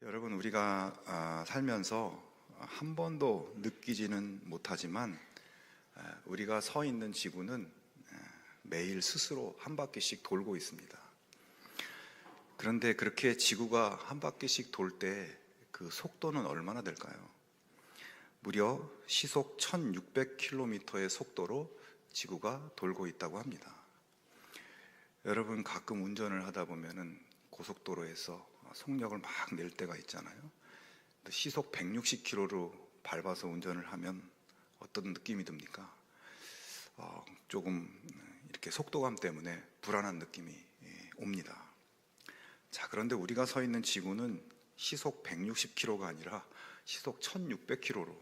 여러분, 우리가 살면서 한 번도 느끼지는 못하지만 우리가 서 있는 지구는 매일 스스로 한 바퀴씩 돌고 있습니다. 그런데 그렇게 지구가 한 바퀴씩 돌 때 그 속도는 얼마나 될까요? 무려 시속 1600km의 속도로 지구가 돌고 있다고 합니다. 여러분, 가끔 운전을 하다 보면은 고속도로에서 속력을 막 낼 때가 있잖아요. 시속 160km로 밟아서 운전을 하면 어떤 느낌이 듭니까? 조금 이렇게 속도감 때문에 불안한 느낌이 옵니다. 자, 그런데 우리가 서 있는 지구는 시속 160km가 아니라 시속 1600km로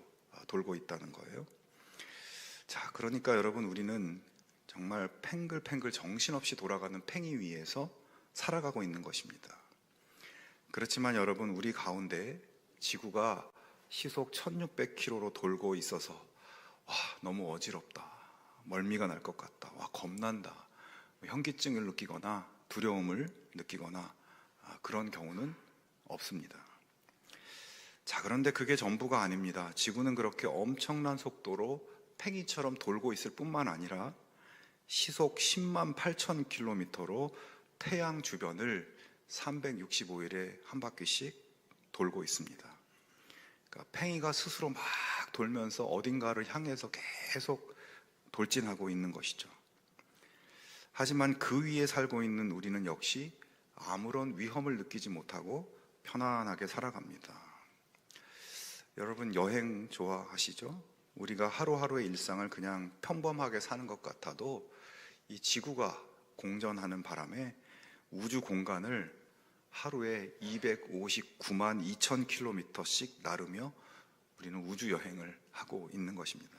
돌고 있다는 거예요. 자, 그러니까 여러분, 우리는 정말 팽글팽글 정신없이 돌아가는 팽이 위에서 살아가고 있는 것입니다. 그렇지만 여러분, 우리 가운데 지구가 시속 1600km로 돌고 있어서 너무 어지럽다, 멀미가 날 것 같다, 겁난다, 현기증을 느끼거나 두려움을 느끼거나 그런 경우는 없습니다. 자, 그런데 그게 전부가 아닙니다. 지구는 그렇게 엄청난 속도로 팽이처럼 돌고 있을 뿐만 아니라 시속 10만 8천 km로 태양 주변을 365일에 한 바퀴씩 돌고 있습니다. 그러니까 팽이가 스스로 막 돌면서 어딘가를 향해서 계속 돌진하고 있는 것이죠. 하지만 그 위에 살고 있는 우리는 역시 아무런 위험을 느끼지 못하고 편안하게 살아갑니다. 여러분, 여행 좋아하시죠? 우리가 하루하루의 일상을 그냥 평범하게 사는 것 같아도 이 지구가 공전하는 바람에 우주 공간을 하루에 259만 2천 km씩 나르며 우리는 우주 여행을 하고 있는 것입니다.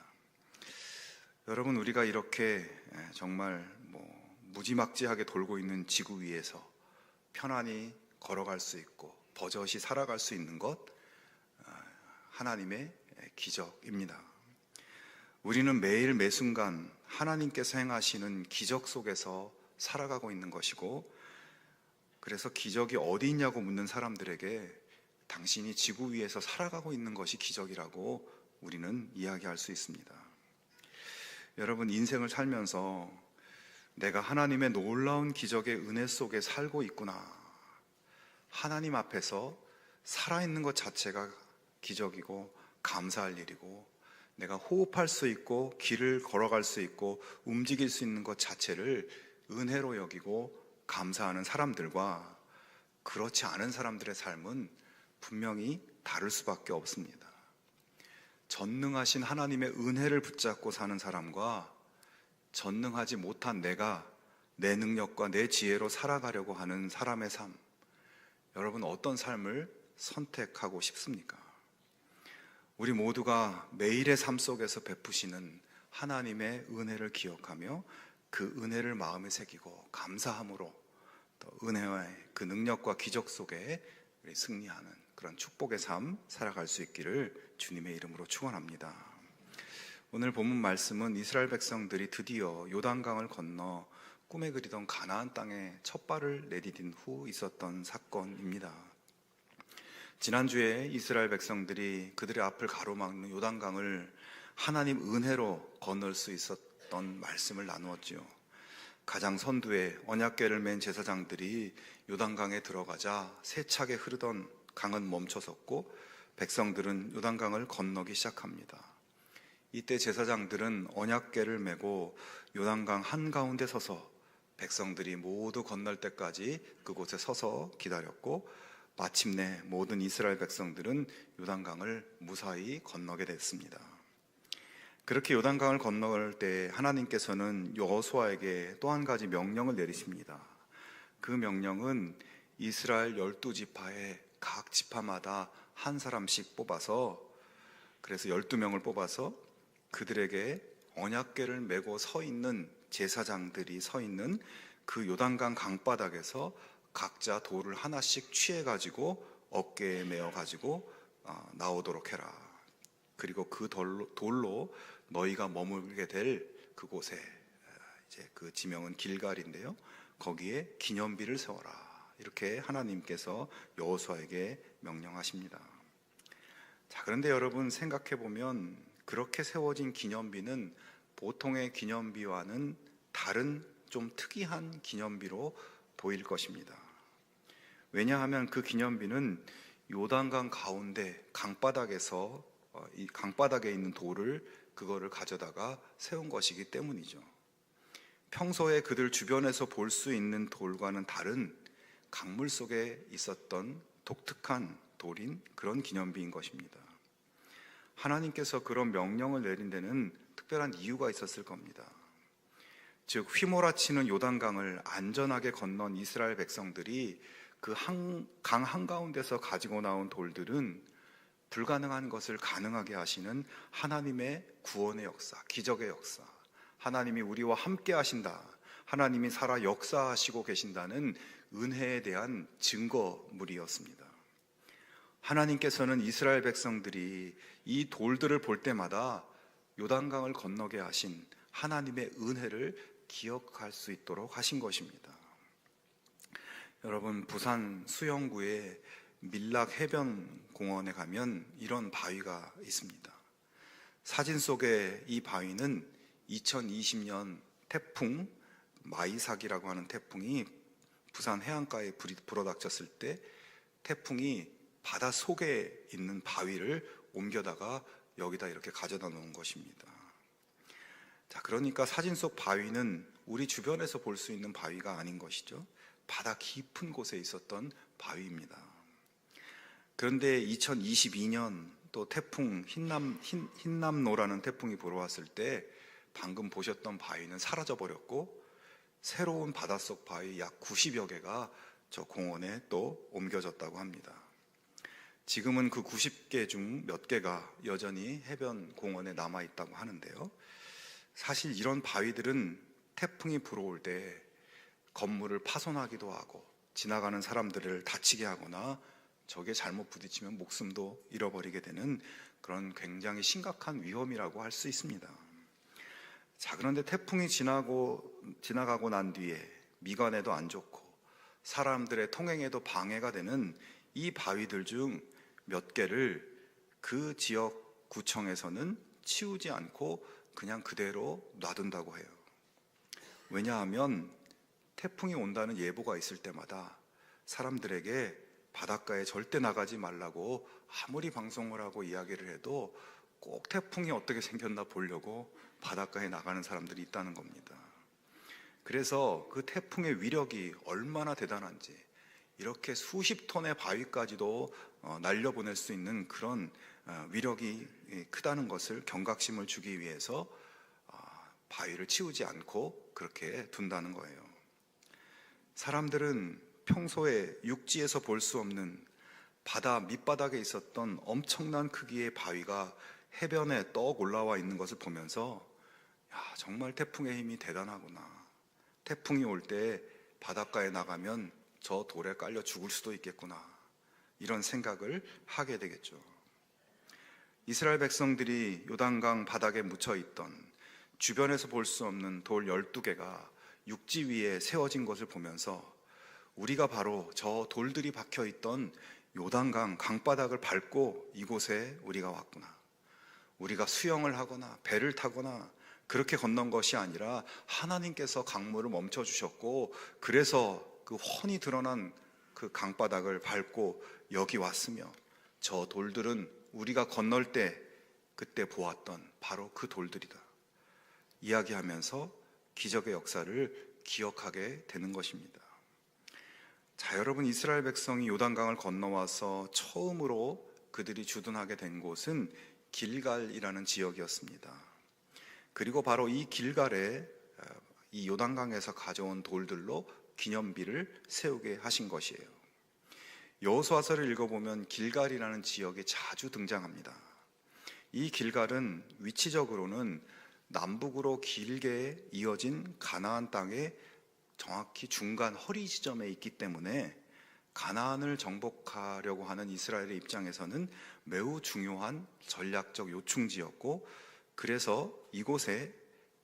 여러분, 우리가 이렇게 정말 무지막지하게 돌고 있는 지구 위에서 편안히 걸어갈 수 있고 버젓이 살아갈 수 있는 것, 하나님의 기적입니다. 우리는 매일 매순간 하나님께서 행하시는 기적 속에서 살아가고 있는 것이고, 그래서 기적이 어디 있냐고 묻는 사람들에게 당신이 지구 위에서 살아가고 있는 것이 기적이라고 우리는 이야기할 수 있습니다. 여러분, 인생을 살면서 내가 하나님의 놀라운 기적의 은혜 속에 살고 있구나, 하나님 앞에서 살아있는 것 자체가 기적이고 감사할 일이고, 내가 호흡할 수 있고 길을 걸어갈 수 있고 움직일 수 있는 것 자체를 은혜로 여기고 감사하는 사람들과 그렇지 않은 사람들의 삶은 분명히 다를 수밖에 없습니다. 전능하신 하나님의 은혜를 붙잡고 사는 사람과 전능하지 못한 내가 내 능력과 내 지혜로 살아가려고 하는 사람의 삶, 여러분, 어떤 삶을 선택하고 싶습니까? 우리 모두가 매일의 삶 속에서 베푸시는 하나님의 은혜를 기억하며 그 은혜를 마음에 새기고 감사함으로 또 은혜와의 그 능력과 기적 속에 우리 승리하는 그런 축복의 삶 살아갈 수 있기를 주님의 이름으로 축원합니다. 오늘 본문 말씀은 이스라엘 백성들이 드디어 요단강을 건너 꿈에 그리던 가나안 땅에 첫 발을 내디딘 후 있었던 사건입니다. 지난주에 이스라엘 백성들이 그들의 앞을 가로막는 요단강을 하나님 은혜로 건널 수 있었던 말씀을 나누었지요. 가장 선두에 언약궤를 맨 제사장들이 요단강에 들어가자 세차게 흐르던 강은 멈춰섰고 백성들은 요단강을 건너기 시작합니다. 이때 제사장들은 언약궤를 메고 요단강 한가운데 서서 백성들이 모두 건널 때까지 그곳에 서서 기다렸고, 마침내 모든 이스라엘 백성들은 요단강을 무사히 건너게 됐습니다. 그렇게 요단강을 건널 때 하나님께서는 여호수아에게 또 한 가지 명령을 내리십니다. 그 명령은 이스라엘 12지파의 각 지파마다 한 사람씩 뽑아서, 그래서 12명을 뽑아서 그들에게 언약궤를 메고 서 있는 제사장들이 서 있는 그 요단강 강바닥에서 각자 돌을 하나씩 취해가지고 어깨에 메어가지고 나오도록 해라. 그리고 그 돌로 너희가 머물게 될 그곳에, 이제 그 지명은 길갈인데요, 거기에 기념비를 세워라, 이렇게 하나님께서 여호수아에게 명령하십니다. 자, 그런데 여러분 생각해 보면 그렇게 세워진 기념비는 보통의 기념비와는 다른 좀 특이한 기념비로 보일 것입니다. 왜냐하면 그 기념비는 요단강 가운데 강바닥에서 이 강바닥에 있는 돌을 그거를 가져다가 세운 것이기 때문이죠. 평소에 그들 주변에서 볼 수 있는 돌과는 다른 강물 속에 있었던 독특한 돌인 그런 기념비인 것입니다. 하나님께서 그런 명령을 내린 데는 특별한 이유가 있었을 겁니다. 즉 휘몰아치는 요단강을 안전하게 건넌 이스라엘 백성들이 그 강 한가운데서 가지고 나온 돌들은 불가능한 것을 가능하게 하시는 하나님의 구원의 역사, 기적의 역사, 하나님이 우리와 함께 하신다, 하나님이 살아 역사하시고 계신다는 은혜에 대한 증거물이었습니다. 하나님께서는 이스라엘 백성들이 이 돌들을 볼 때마다 요단강을 건너게 하신 하나님의 은혜를 기억할 수 있도록 하신 것입니다. 여러분, 부산 수영구의 밀락 해변 공원에 가면 이런 바위가 있습니다. 사진 속의 이 바위는 2020년 태풍 마이삭이라고 하는 태풍이 부산 해안가에 불어닥쳤을 때 태풍이 바다 속에 있는 바위를 옮겨다가 여기다 이렇게 가져다 놓은 것입니다. 자, 그러니까 사진 속 바위는 우리 주변에서 볼 수 있는 바위가 아닌 것이죠. 바다 깊은 곳에 있었던 바위입니다. 그런데 2022년 또 태풍 흰남노라는 태풍이 불어왔을 때 방금 보셨던 바위는 사라져 버렸고 새로운 바닷속 바위 약 90여 개가 저 공원에 또 옮겨졌다고 합니다. 지금은 그 90개 중 몇 개가 여전히 해변 공원에 남아 있다고 하는데요. 사실 이런 바위들은 태풍이 불어올 때 건물을 파손하기도 하고 지나가는 사람들을 다치게 하거나 적에 잘못 부딪히면 목숨도 잃어버리게 되는 그런 굉장히 심각한 위험이라고 할 수 있습니다. 자, 그런데 태풍이 지나가고 난 뒤에 미관에도 안 좋고 사람들의 통행에도 방해가 되는 이 바위들 중 몇 개를 그 지역 구청에서는 치우지 않고 그냥 그대로 놔둔다고 해요. 왜냐하면 태풍이 온다는 예보가 있을 때마다 사람들에게 바닷가에 절대 나가지 말라고 아무리 방송을 하고 이야기를 해도 꼭 태풍이 어떻게 생겼나 보려고 바닷가에 나가는 사람들이 있다는 겁니다. 그래서 그 태풍의 위력이 얼마나 대단한지 이렇게 수십 톤의 바위까지도 날려보낼 수 있는 그런 위력이 크다는 것을 경각심을 주기 위해서 바위를 치우지 않고 그렇게 둔다는 거예요. 사람들은 평소에 육지에서 볼 수 없는 바다 밑바닥에 있었던 엄청난 크기의 바위가 해변에 떡 올라와 있는 것을 보면서 정말 태풍의 힘이 대단하구나. 태풍이 올 때 바닷가에 나가면 저 돌에 깔려 죽을 수도 있겠구나. 이런 생각을 하게 되겠죠. 이스라엘 백성들이 요단강 바닥에 묻혀 있던 주변에서 볼 수 없는 돌 12개가 육지 위에 세워진 것을 보면서 우리가 바로 저 돌들이 박혀 있던 요단강 강바닥을 밟고 이곳에 우리가 왔구나. 우리가 수영을 하거나 배를 타거나 그렇게 건넌 것이 아니라 하나님께서 강물을 멈춰 주셨고 그래서 그 훤히 드러난 그 강바닥을 밟고 여기 왔으며 저 돌들은 우리가 건널 때 그때 보았던 바로 그 돌들이다. 이야기하면서 기적의 역사를 기억하게 되는 것입니다. 자, 여러분, 이스라엘 백성이 요단강을 건너와서 처음으로 그들이 주둔하게 된 곳은 길갈이라는 지역이었습니다. 그리고 바로 이 길갈에 이 요단강에서 가져온 돌들로 기념비를 세우게 하신 것이에요. 여호수아서를 읽어보면 길갈이라는 지역이 자주 등장합니다. 이 길갈은 위치적으로는 남북으로 길게 이어진 가나안 땅의 정확히 중간 허리 지점에 있기 때문에 가나안을 정복하려고 하는 이스라엘의 입장에서는 매우 중요한 전략적 요충지였고 그래서 이곳에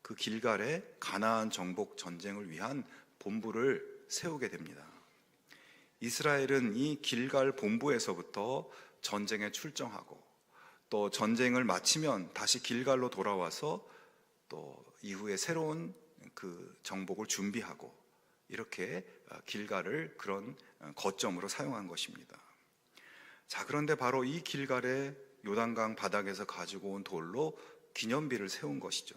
그 길갈에 가나안 정복 전쟁을 위한 본부를 세우게 됩니다. 이스라엘은 이 길갈 본부에서부터 전쟁에 출정하고 또 전쟁을 마치면 다시 길갈로 돌아와서 또 이후에 새로운 그 정복을 준비하고 이렇게 길갈을 그런 거점으로 사용한 것입니다. 자, 그런데 바로 이 길갈에 요단강 바닥에서 가지고 온 돌로 기념비를 세운 것이죠.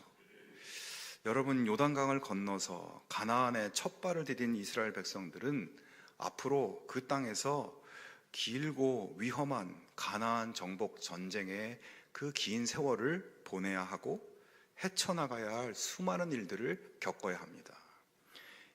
여러분, 요단강을 건너서 가나안에 첫 발을 디딘 이스라엘 백성들은 앞으로 그 땅에서 길고 위험한 가나안 정복 전쟁의 그 긴 세월을 보내야 하고 헤쳐나가야 할 수많은 일들을 겪어야 합니다.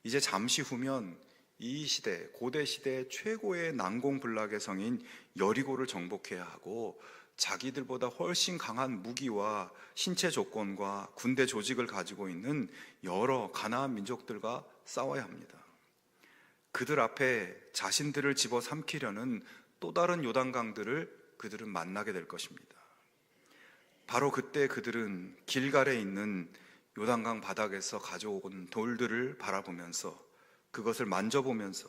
이제 잠시 후면 이 시대, 고대 시대 최고의 난공불락의 성인 여리고를 정복해야 하고 자기들보다 훨씬 강한 무기와 신체 조건과 군대 조직을 가지고 있는 여러 가나안 민족들과 싸워야 합니다. 그들 앞에 자신들을 집어삼키려는 또 다른 요단강들을 그들은 만나게 될 것입니다. 바로 그때 그들은 길갈에 있는 요단강 바닥에서 가져온 돌들을 바라보면서 그것을 만져보면서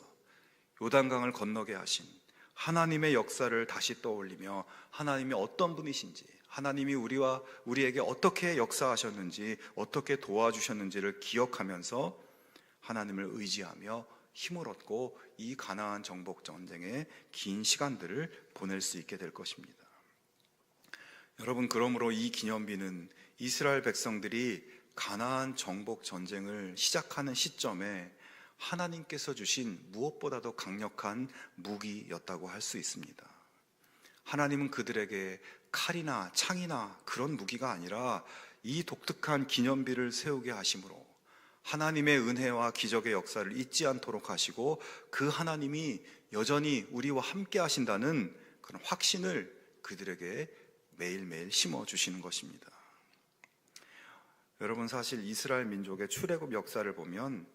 요단강을 건너게 하신 하나님의 역사를 다시 떠올리며 하나님이 어떤 분이신지, 하나님이 우리에게 어떻게 역사하셨는지, 어떻게 도와주셨는지를 기억하면서 하나님을 의지하며 힘을 얻고 이 가나안 정복 전쟁의 긴 시간들을 보낼 수 있게 될 것입니다. 여러분, 그러므로 이 기념비는 이스라엘 백성들이 가나안 정복 전쟁을 시작하는 시점에 하나님께서 주신 무엇보다도 강력한 무기였다고 할 수 있습니다. 하나님은 그들에게 칼이나 창이나 그런 무기가 아니라 이 독특한 기념비를 세우게 하심으로 하나님의 은혜와 기적의 역사를 잊지 않도록 하시고 그 하나님이 여전히 우리와 함께 하신다는 그런 확신을 그들에게 매일매일 심어주시는 것입니다. 여러분, 사실 이스라엘 민족의 출애굽 역사를 보면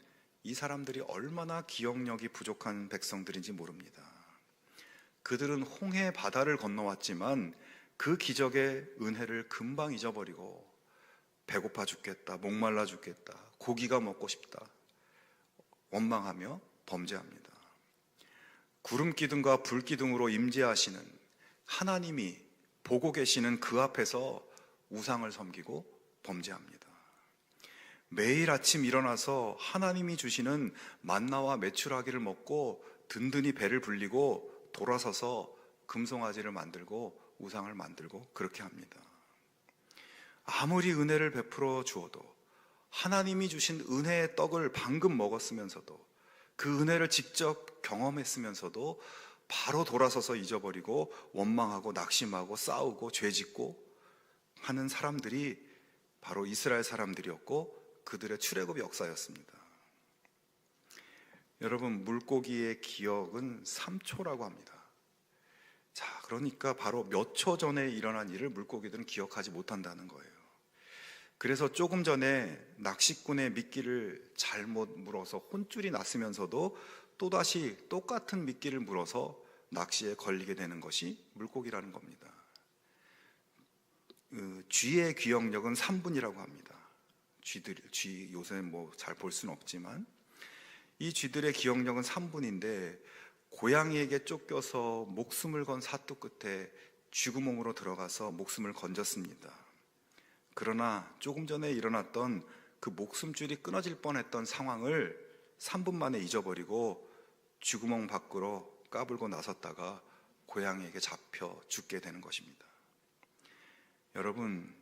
이 사람들이 얼마나 기억력이 부족한 백성들인지 모릅니다. 그들은 홍해 바다를 건너왔지만 그 기적의 은혜를 금방 잊어버리고 배고파 죽겠다, 목말라 죽겠다, 고기가 먹고 싶다 원망하며 범죄합니다. 구름 기둥과 불 기둥으로 임재하시는 하나님이 보고 계시는 그 앞에서 우상을 섬기고 범죄합니다. 매일 아침 일어나서 하나님이 주시는 만나와 메추라기를 먹고 든든히 배를 불리고 돌아서서 금송아지를 만들고 우상을 만들고 그렇게 합니다. 아무리 은혜를 베풀어 주어도 하나님이 주신 은혜의 떡을 방금 먹었으면서도 그 은혜를 직접 경험했으면서도 바로 돌아서서 잊어버리고 원망하고 낙심하고 싸우고 죄짓고 하는 사람들이 바로 이스라엘 사람들이었고 그들의 출애굽 역사였습니다. 여러분, 물고기의 기억은 3초라고 합니다. 자, 그러니까 바로 몇 초 전에 일어난 일을 물고기들은 기억하지 못한다는 거예요. 그래서 조금 전에 낚시꾼의 미끼를 잘못 물어서 혼쭐이 났으면서도 또다시 똑같은 미끼를 물어서 낚시에 걸리게 되는 것이 물고기라는 겁니다. 쥐의 기억력은 3분이라고 합니다. 쥐 요새는 뭐 잘 볼 수는 없지만 이 쥐들의 기억력은 3분인데 고양이에게 쫓겨서 목숨을 건 사투 끝에 쥐구멍으로 들어가서 목숨을 건졌습니다. 그러나 조금 전에 일어났던 그 목숨줄이 끊어질 뻔했던 상황을 3분 만에 잊어버리고 쥐구멍 밖으로 까불고 나섰다가 고양이에게 잡혀 죽게 되는 것입니다. 여러분,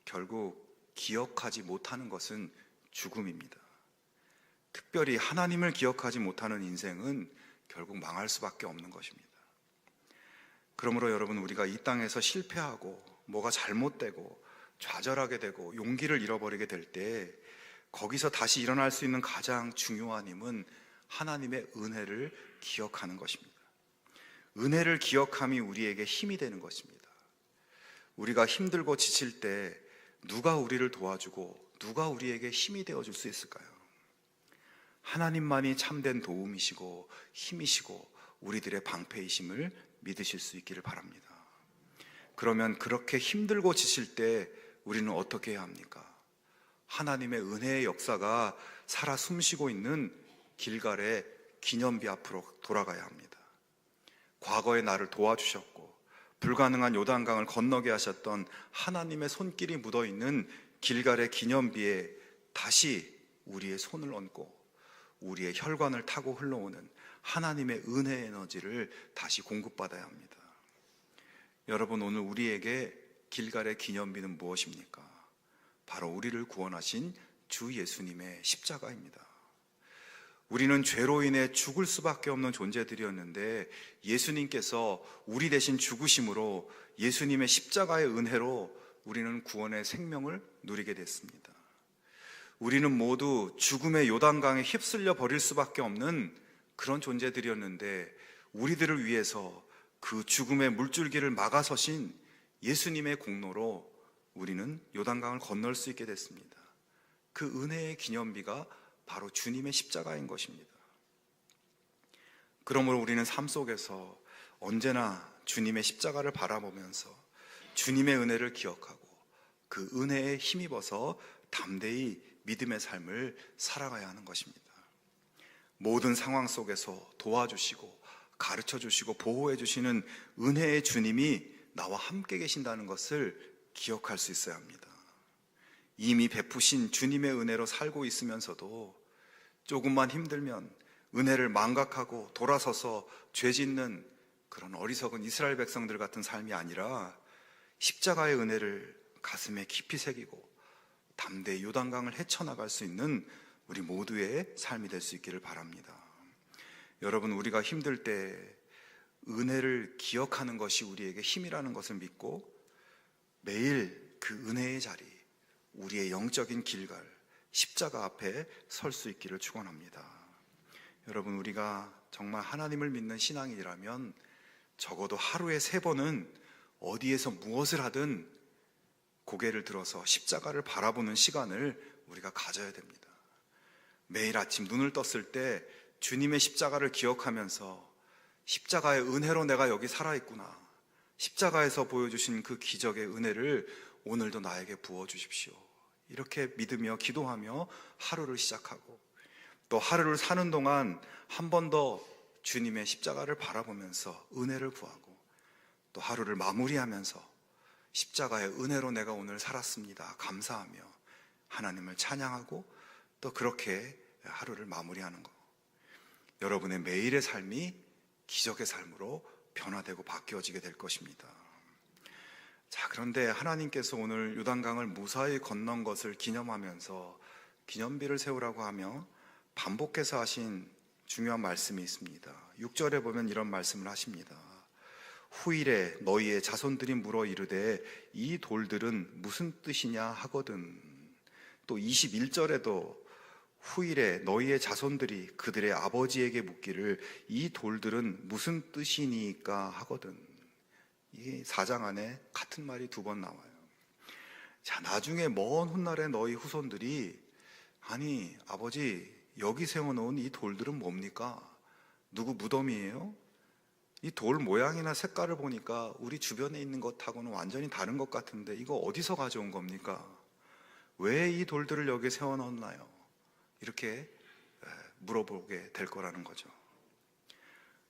결국 기억하지 못하는 것은 죽음입니다. 특별히 하나님을 기억하지 못하는 인생은 결국 망할 수밖에 없는 것입니다. 그러므로 여러분, 우리가 이 땅에서 실패하고 뭐가 잘못되고 좌절하게 되고 용기를 잃어버리게 될 때 거기서 다시 일어날 수 있는 가장 중요한 힘은 하나님의 은혜를 기억하는 것입니다. 은혜를 기억함이 우리에게 힘이 되는 것입니다. 우리가 힘들고 지칠 때 누가 우리를 도와주고 누가 우리에게 힘이 되어줄 수 있을까요? 하나님만이 참된 도움이시고 힘이시고 우리들의 방패이심을 믿으실 수 있기를 바랍니다. 그러면 그렇게 힘들고 지칠 때 우리는 어떻게 해야 합니까? 하나님의 은혜의 역사가 살아 숨쉬고 있는 길갈에 기념비 앞으로 돌아가야 합니다. 과거에 나를 도와주셨고 불가능한 요단강을 건너게 하셨던 하나님의 손길이 묻어있는 길갈의 기념비에 다시 우리의 손을 얹고 우리의 혈관을 타고 흘러오는 하나님의 은혜의 에너지를 다시 공급받아야 합니다. 여러분, 오늘 우리에게 길갈의 기념비는 무엇입니까? 바로 우리를 구원하신 주 예수님의 십자가입니다. 우리는 죄로 인해 죽을 수밖에 없는 존재들이었는데 예수님께서 우리 대신 죽으심으로 예수님의 십자가의 은혜로 우리는 구원의 생명을 누리게 됐습니다. 우리는 모두 죽음의 요단강에 휩쓸려 버릴 수밖에 없는 그런 존재들이었는데 우리들을 위해서 그 죽음의 물줄기를 막아서신 예수님의 공로로 우리는 요단강을 건널 수 있게 됐습니다. 그 은혜의 기념비가 바로 주님의 십자가인 것입니다. 그러므로 우리는 삶 속에서 언제나 주님의 십자가를 바라보면서 주님의 은혜를 기억하고 그 은혜에 힘입어서 담대히 믿음의 삶을 살아가야 하는 것입니다. 모든 상황 속에서 도와주시고 가르쳐 주시고 보호해 주시는 은혜의 주님이 나와 함께 계신다는 것을 기억할 수 있어야 합니다. 이미 베푸신 주님의 은혜로 살고 있으면서도 조금만 힘들면 은혜를 망각하고 돌아서서 죄 짓는 그런 어리석은 이스라엘 백성들 같은 삶이 아니라 십자가의 은혜를 가슴에 깊이 새기고 담대히 요단강을 헤쳐나갈 수 있는 우리 모두의 삶이 될 수 있기를 바랍니다. 여러분, 우리가 힘들 때 은혜를 기억하는 것이 우리에게 힘이라는 것을 믿고 매일 그 은혜의 자리, 우리의 영적인 길갈, 십자가 앞에 설 수 있기를 축원합니다. 여러분, 우리가 정말 하나님을 믿는 신앙이라면 적어도 하루에 3번은 어디에서 무엇을 하든 고개를 들어서 십자가를 바라보는 시간을 우리가 가져야 됩니다. 매일 아침 눈을 떴을 때 주님의 십자가를 기억하면서 십자가의 은혜로 내가 여기 살아있구나, 십자가에서 보여주신 그 기적의 은혜를 오늘도 나에게 부어주십시오, 이렇게 믿으며 기도하며 하루를 시작하고 또 하루를 사는 동안 한 번 더 주님의 십자가를 바라보면서 은혜를 구하고 또 하루를 마무리하면서 십자가의 은혜로 내가 오늘 살았습니다, 감사하며 하나님을 찬양하고 또 그렇게 하루를 마무리하는 것, 여러분의 매일의 삶이 기적의 삶으로 변화되고 바뀌어지게 될 것입니다. 자, 그런데 하나님께서 오늘 요단강을 무사히 건넌 것을 기념하면서 기념비를 세우라고 하며 반복해서 하신 중요한 말씀이 있습니다. 6절에 보면 이런 말씀을 하십니다. 후일에 너희의 자손들이 물어 이르되 이 돌들은 무슨 뜻이냐 하거든. 또 21절에도 후일에 너희의 자손들이 그들의 아버지에게 묻기를 이 돌들은 무슨 뜻이니까 하거든. 이 4장 안에 같은 말이 2번 나와요. 자, 나중에 먼 훗날에 너희 후손들이 아니 아버지, 여기 세워놓은 이 돌들은 뭡니까? 누구 무덤이에요? 이 돌 모양이나 색깔을 보니까 우리 주변에 있는 것하고는 완전히 다른 것 같은데 이거 어디서 가져온 겁니까? 왜 이 돌들을 여기 세워놓나요? 이렇게 물어보게 될 거라는 거죠.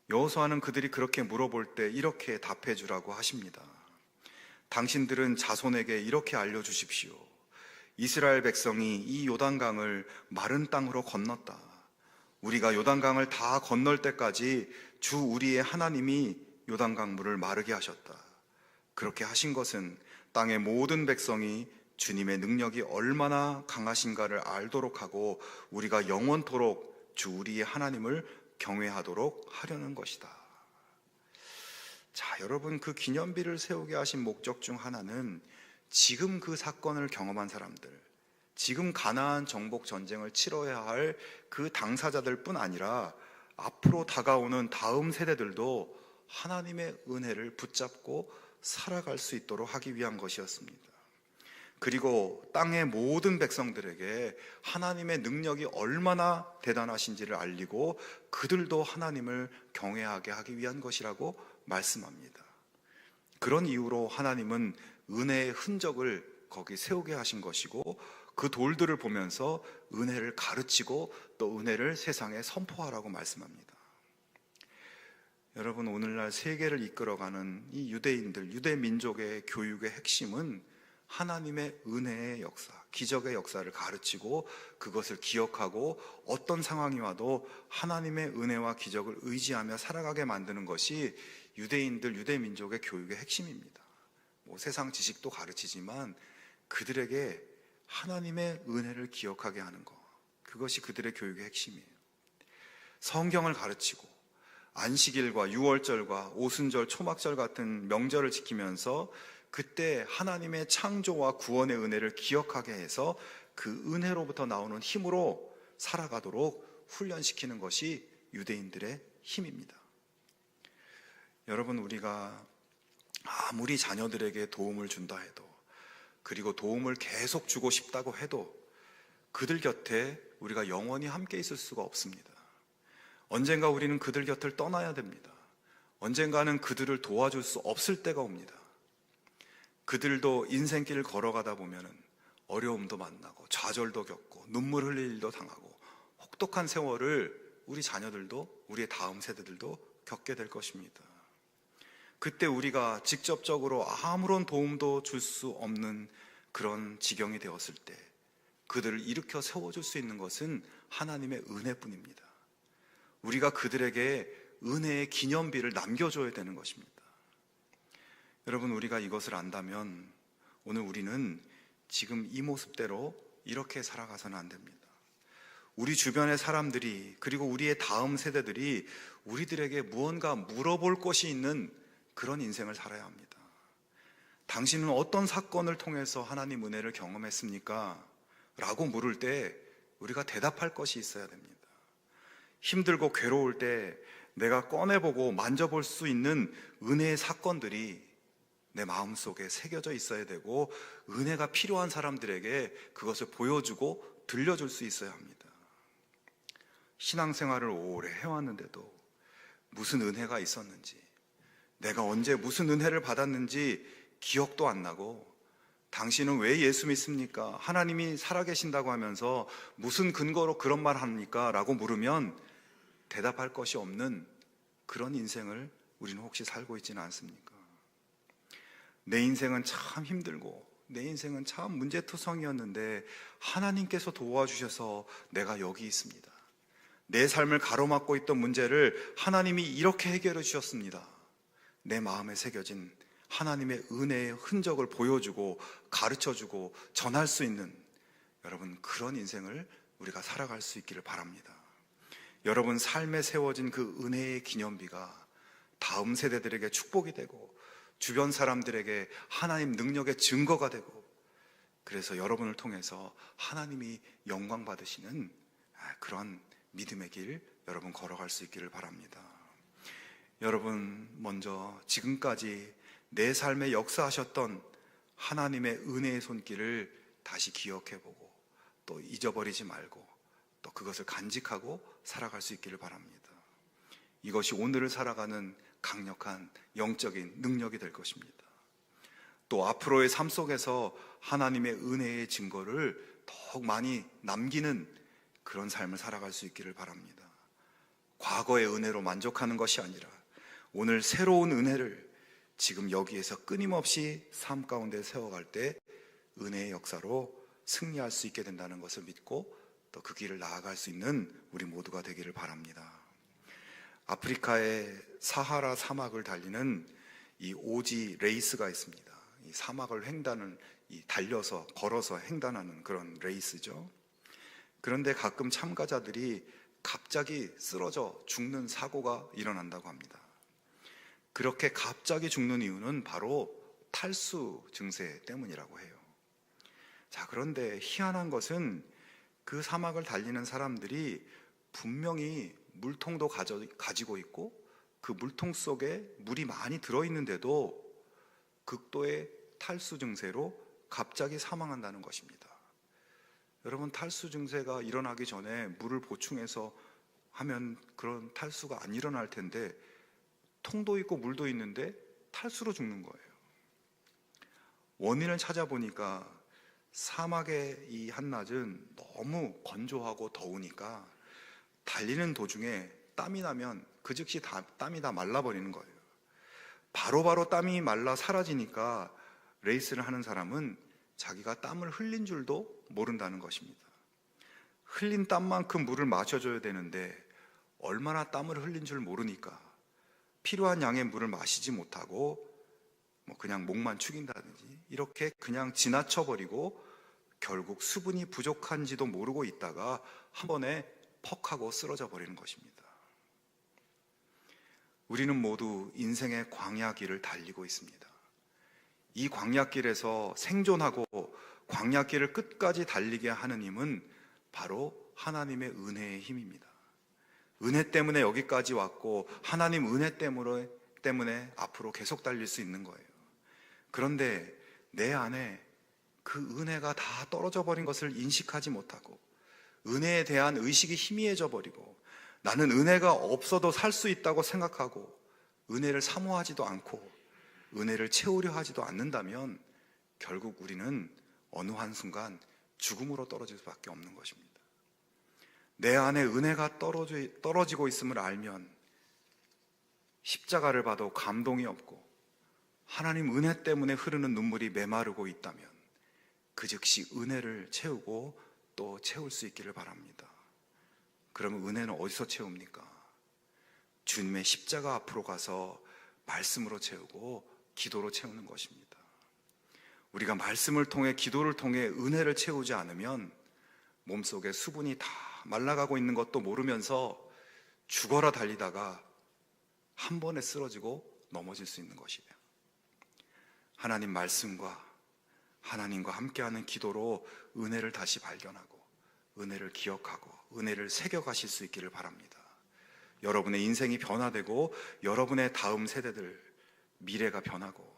여호수아는 그들이 그렇게 물어볼 때 이렇게 답해 주라고 하십니다. 당신들은 자손에게 이렇게 알려주십시오. 이스라엘 백성이 이 요단강을 마른 땅으로 건넜다. 우리가 요단강을 다 건널 때까지 주 우리의 하나님이 요단강 물을 마르게 하셨다. 그렇게 하신 것은 땅의 모든 백성이 주님의 능력이 얼마나 강하신가를 알도록 하고 우리가 영원토록 주 우리의 하나님을 경외하도록 하려는 것이다. 자, 여러분, 그 기념비를 세우게 하신 목적 중 하나는 지금 그 사건을 경험한 사람들, 지금 가나안 정복 전쟁을 치러야 할 그 당사자들 뿐 아니라 앞으로 다가오는 다음 세대들도 하나님의 은혜를 붙잡고 살아갈 수 있도록 하기 위한 것이었습니다. 그리고 땅의 모든 백성들에게 하나님의 능력이 얼마나 대단하신지를 알리고 그들도 하나님을 경외하게 하기 위한 것이라고 말씀합니다. 그런 이유로 하나님은 은혜의 흔적을 거기 세우게 하신 것이고 그 돌들을 보면서 은혜를 가르치고 또 은혜를 세상에 선포하라고 말씀합니다. 여러분, 오늘날 세계를 이끌어가는 이 유대인들, 유대 민족의 교육의 핵심은 하나님의 은혜의 역사, 기적의 역사를 가르치고 그것을 기억하고 어떤 상황이 와도 하나님의 은혜와 기적을 의지하며 살아가게 만드는 것이 유대인들, 유대 민족의 교육의 핵심입니다. 세상 지식도 가르치지만 그들에게 하나님의 은혜를 기억하게 하는 것, 그것이 그들의 교육의 핵심이에요. 성경을 가르치고 안식일과 유월절과 오순절, 초막절 같은 명절을 지키면서 그때 하나님의 창조와 구원의 은혜를 기억하게 해서 그 은혜로부터 나오는 힘으로 살아가도록 훈련시키는 것이 유대인들의 힘입니다. 여러분, 우리가 아무리 자녀들에게 도움을 준다 해도, 그리고 도움을 계속 주고 싶다고 해도 그들 곁에 우리가 영원히 함께 있을 수가 없습니다. 언젠가 우리는 그들 곁을 떠나야 됩니다. 언젠가는 그들을 도와줄 수 없을 때가 옵니다. 그들도 인생길을 걸어가다 보면 어려움도 만나고 좌절도 겪고 눈물 흘릴 일도 당하고 혹독한 세월을 우리 자녀들도, 우리의 다음 세대들도 겪게 될 것입니다. 그때 우리가 직접적으로 아무런 도움도 줄 수 없는 그런 지경이 되었을 때 그들을 일으켜 세워줄 수 있는 것은 하나님의 은혜뿐입니다. 우리가 그들에게 은혜의 기념비를 남겨줘야 되는 것입니다. 여러분, 우리가 이것을 안다면 오늘 우리는 지금 이 모습대로 이렇게 살아가서는 안 됩니다. 우리 주변의 사람들이, 그리고 우리의 다음 세대들이 우리들에게 무언가 물어볼 것이 있는 그런 인생을 살아야 합니다. 당신은 어떤 사건을 통해서 하나님 은혜를 경험했습니까? 라고 물을 때 우리가 대답할 것이 있어야 됩니다. 힘들고 괴로울 때 내가 꺼내보고 만져볼 수 있는 은혜의 사건들이 내 마음속에 새겨져 있어야 되고, 은혜가 필요한 사람들에게 그것을 보여주고 들려줄 수 있어야 합니다. 신앙생활을 오래 해왔는데도 무슨 은혜가 있었는지, 내가 언제 무슨 은혜를 받았는지 기억도 안 나고, 당신은 왜 예수 믿습니까? 하나님이 살아계신다고 하면서 무슨 근거로 그런 말 합니까? 라고 물으면 대답할 것이 없는 그런 인생을 우리는 혹시 살고 있지는 않습니까? 내 인생은 참 힘들고 내 인생은 참 문제투성이었는데 하나님께서 도와주셔서 내가 여기 있습니다. 내 삶을 가로막고 있던 문제를 하나님이 이렇게 해결해 주셨습니다. 내 마음에 새겨진 하나님의 은혜의 흔적을 보여주고 가르쳐주고 전할 수 있는, 여러분, 그런 인생을 우리가 살아갈 수 있기를 바랍니다. 여러분 삶에 세워진 그 은혜의 기념비가 다음 세대들에게 축복이 되고 주변 사람들에게 하나님 능력의 증거가 되고, 그래서 여러분을 통해서 하나님이 영광 받으시는 그런 믿음의 길 여러분 걸어갈 수 있기를 바랍니다. 여러분, 먼저 지금까지 내 삶에 역사하셨던 하나님의 은혜의 손길을 다시 기억해보고 또 잊어버리지 말고 또 그것을 간직하고 살아갈 수 있기를 바랍니다. 이것이 오늘을 살아가는 강력한 영적인 능력이 될 것입니다. 또 앞으로의 삶 속에서 하나님의 은혜의 증거를 더욱 많이 남기는 그런 삶을 살아갈 수 있기를 바랍니다. 과거의 은혜로 만족하는 것이 아니라 오늘 새로운 은혜를 지금 여기에서 끊임없이 삶 가운데 세워갈 때 은혜의 역사로 승리할 수 있게 된다는 것을 믿고 또 그 길을 나아갈 수 있는 우리 모두가 되기를 바랍니다. 아프리카의 사하라 사막을 달리는 이 오지 레이스가 있습니다. 이 사막을 달려서 걸어서 횡단하는 그런 레이스죠. 그런데 가끔 참가자들이 갑자기 쓰러져 죽는 사고가 일어난다고 합니다. 그렇게 갑자기 죽는 이유는 바로 탈수 증세 때문이라고 해요. 자, 그런데 희한한 것은 그 사막을 달리는 사람들이 분명히 물통도 가지고 있고 그 물통 속에 물이 많이 들어있는데도 극도의 탈수 증세로 갑자기 사망한다는 것입니다. 여러분, 탈수 증세가 일어나기 전에 물을 보충해서 하면 그런 탈수가 안 일어날 텐데 통도 있고 물도 있는데 탈수로 죽는 거예요. 원인을 찾아보니까 사막의 이 한낮은 너무 건조하고 더우니까 달리는 도중에 땀이 나면 그 즉시 땀이 다 말라버리는 거예요. 바로바로 땀이 말라 사라지니까 레이스를 하는 사람은 자기가 땀을 흘린 줄도 모른다는 것입니다. 흘린 땀만큼 물을 마셔줘야 되는데 얼마나 땀을 흘린 줄 모르니까 필요한 양의 물을 마시지 못하고 그냥 목만 축인다든지 이렇게 그냥 지나쳐버리고 결국 수분이 부족한지도 모르고 있다가 한 번에 퍽 하고 쓰러져 버리는 것입니다. 우리는 모두 인생의 광야길을 달리고 있습니다. 이 광야길에서 생존하고 광야길을 끝까지 달리게 하는 힘은 바로 하나님의 은혜의 힘입니다. 은혜 때문에 여기까지 왔고 하나님 은혜 때문에 앞으로 계속 달릴 수 있는 거예요. 그런데 내 안에 그 은혜가 다 떨어져 버린 것을 인식하지 못하고 은혜에 대한 의식이 희미해져 버리고 나는 은혜가 없어도 살 수 있다고 생각하고 은혜를 사모하지도 않고 은혜를 채우려 하지도 않는다면 결국 우리는 어느 한순간 죽음으로 떨어질 수밖에 없는 것입니다. 내 안에 은혜가 떨어지고 있음을 알면 십자가를 봐도 감동이 없고 하나님 은혜 때문에 흐르는 눈물이 메마르고 있다면 그 즉시 은혜를 채우고 또 채울 수 있기를 바랍니다. 그러면 은혜는 어디서 채웁니까? 주님의 십자가 앞으로 가서 말씀으로 채우고 기도로 채우는 것입니다. 우리가 말씀을 통해 기도를 통해 은혜를 채우지 않으면 몸속에 수분이 다 말라가고 있는 것도 모르면서 죽어라 달리다가 한 번에 쓰러지고 넘어질 수 있는 것이에요. 하나님 말씀과 하나님과 함께하는 기도로 은혜를 다시 발견하고 은혜를 기억하고 은혜를 새겨가실 수 있기를 바랍니다. 여러분의 인생이 변화되고 여러분의 다음 세대들 미래가 변하고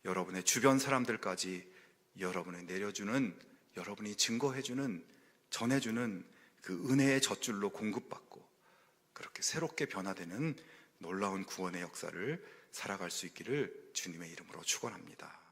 여러분의 주변 사람들까지 여러분이 내려주는, 여러분이 증거해주는, 전해주는 그 은혜의 젖줄로 공급받고 그렇게 새롭게 변화되는 놀라운 구원의 역사를 살아갈 수 있기를 주님의 이름으로 축원합니다.